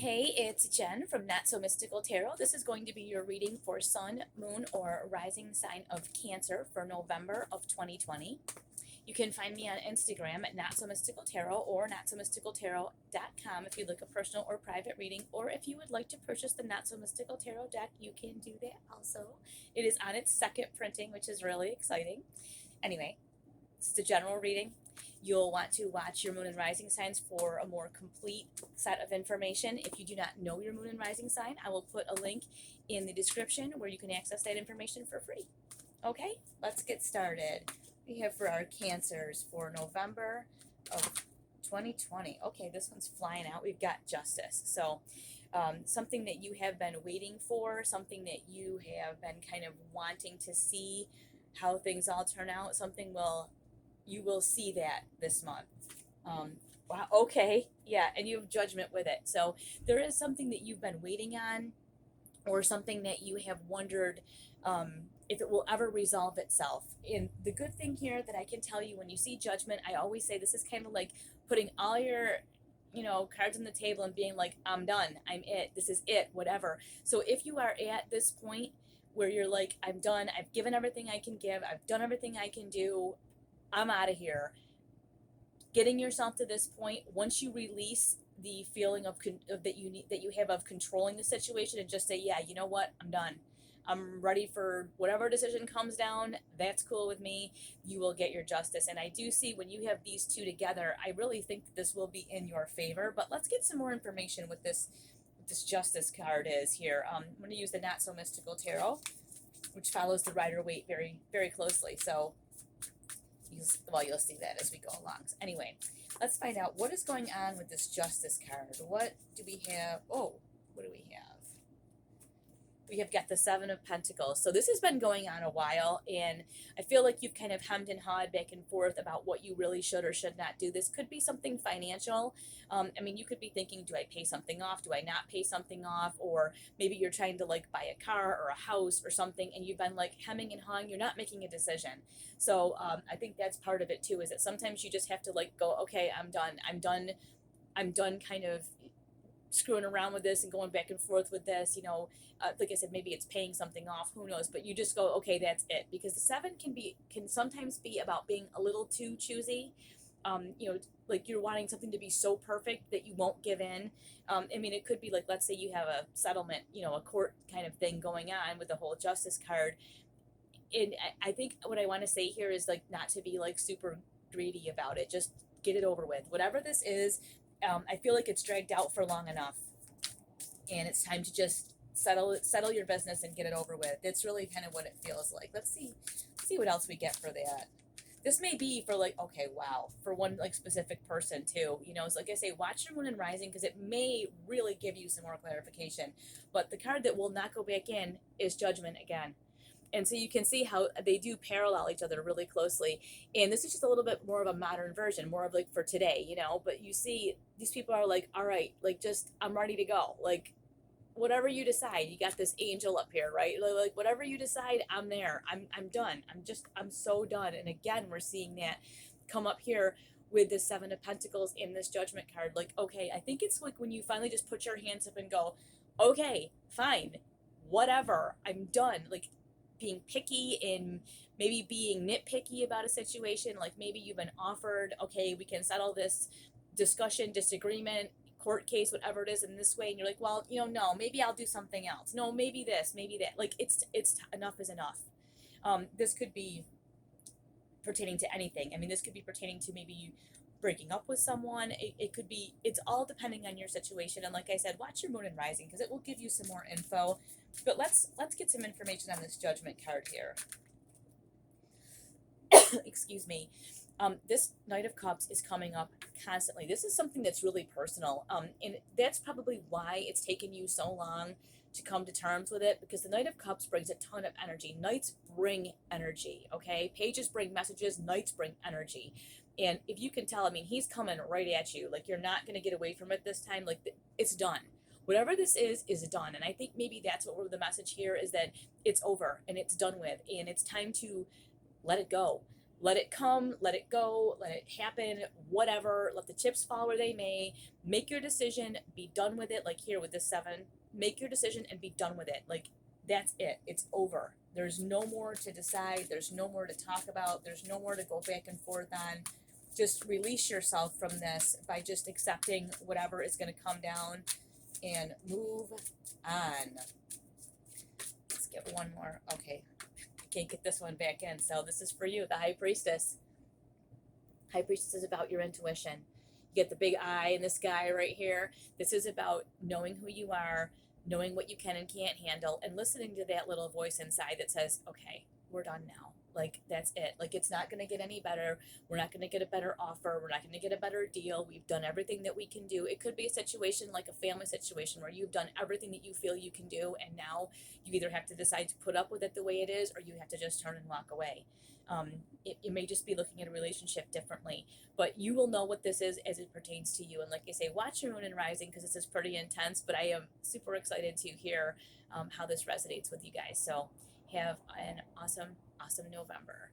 Hey, it's Jen from Not So Mystical Tarot. This is going to be your reading for Sun, Moon, or Rising sign of Cancer for November of 2020. You can find me on Instagram at Not So Mystical Tarot or notsomysticaltarot.com if you'd like a personal or private reading, or if you would like to purchase the Not So Mystical Tarot deck, you can do that also. It is on its second printing, which is really exciting. Anyway, this is a general reading. You'll want to watch your moon and rising signs for a more complete set of information. If you do not know your moon and rising sign, I will put a link in the description where you can access that information for free. Okay, let's get started. We have for our Cancers for November of 2020. Okay, this one's flying out. We've got Justice. So something that you have been waiting for, something that you have been kind of wanting to see how things all turn out, you will see that this month. Wow, okay, yeah, and you have Judgment with it. So there is something that you've been waiting on, or something that you have wondered if it will ever resolve itself. And the good thing here that I can tell you, when you see Judgment, I always say this is kind of like putting all your cards on the table and being like, I'm done, I'm it, this is it, whatever. So if you are at this point where you're like, I'm done, I've given everything I can give, I've done everything I can do, I'm out of here. Getting yourself to this point, once you release the feeling of that you have of controlling the situation, and just say, yeah, you know what, I'm done. I'm ready for whatever decision comes down. That's cool with me. You will get your justice. And I do see when you have these two together, I really think that this will be in your favor. But let's get some more information with this justice card is here. I'm going to use the Not So Mystical Tarot, which follows the Rider-Waite very, very closely. So you'll see that as we go along. So anyway, let's find out what is going on with this Justice card. What do we have? Oh, what do we have? We have got the Seven of Pentacles. So this has been going on a while, and I feel like you've kind of hemmed and hawed back and forth about what you really should or should not do. This could be something financial. You could be thinking, do I pay something off? Do I not pay something off? Or maybe you're trying to like buy a car or a house or something, and you've been like hemming and hawing. You're not making a decision. So I think that's part of it too, is that sometimes you just have to like go, okay, I'm done kind of screwing around with this and going back and forth with this, like I said, maybe it's paying something off, who knows, but you just go, okay, that's it. Because the seven can sometimes be about being a little too choosy. Like you're wanting something to be so perfect that you won't give in. It could be like, let's say you have a settlement, a court kind of thing going on with the whole Justice card. And I think what I want to say here is like not to be like super greedy about it. Just get it over with. Whatever this is, I feel like it's dragged out for long enough, and it's time to just settle your business and get it over with. It's really kind of what it feels like. Let's see what else we get for that. This may be for like, okay, wow, for one like specific person too. It's like I say, watch your moon and rising, because it may really give you some more clarification. But the card that will not go back in is Judgment again. And so you can see how they do parallel each other really closely. And this is just a little bit more of a modern version, more of like for today, but you see these people are like, all right, like just, I'm ready to go. Like whatever you decide, you got this angel up here, right? Like whatever you decide, I'm there. I'm done. I'm so done. And again, we're seeing that come up here with this Seven of Pentacles in this Judgment card. Like, okay, I think it's like when you finally just put your hands up and go, okay, fine, whatever, I'm done. Like, being picky and maybe being nitpicky about a situation. Like maybe you've been offered, okay, we can settle this discussion, disagreement, court case, whatever it is, in this way, and you're like, well, no, maybe I'll do something else. No, maybe this, maybe that. Like it's enough is enough. This could be pertaining to anything. This could be pertaining to maybe you breaking up with someone. It could be, it's all depending on your situation. And like I said, watch your moon and rising, because it will give you some more info. But let's get some information on this Judgment card here. Excuse me. This Knight of Cups is coming up constantly. This is something that's really personal. And that's probably why it's taken you so long to come to terms with it, because the Knight of Cups brings a ton of energy. Knights bring energy, okay? Pages bring messages, Knights bring energy. And if you can tell, he's coming right at you. Like, you're not going to get away from it this time. Like, it's done. Whatever this is done. And I think maybe that's what the message here is, that it's over and it's done with. And it's time to let it go. let it come, let it go, let it happen, whatever. Let the chips fall where they may. Make your decision, be done with it. Like here with this 7, make your decision and be done with it. Like that's it. It's over. There's no more to decide. There's no more to talk about. There's no more to go back and forth on. Just release yourself from this by just accepting whatever is going to come down and move on. Let's get one more. Okay. Can't get this one back in. So this is for you, the High Priestess. High Priestess is about your intuition. You get the big eye in this guy right here. This is about knowing who you are, knowing what you can and can't handle, and listening to that little voice inside that says, okay, we're done now. Like, that's it. Like, it's not going to get any better. We're not going to get a better offer. We're not going to get a better deal. We've done everything that we can do. It could be a situation like a family situation where you've done everything that you feel you can do, and now you either have to decide to put up with it the way it is, or you have to just turn and walk away. It may just be looking at a relationship differently, but you will know what this is as it pertains to you. And like I say, watch your moon and rising because this is pretty intense, but I am super excited to hear how this resonates with you guys. So have an awesome November.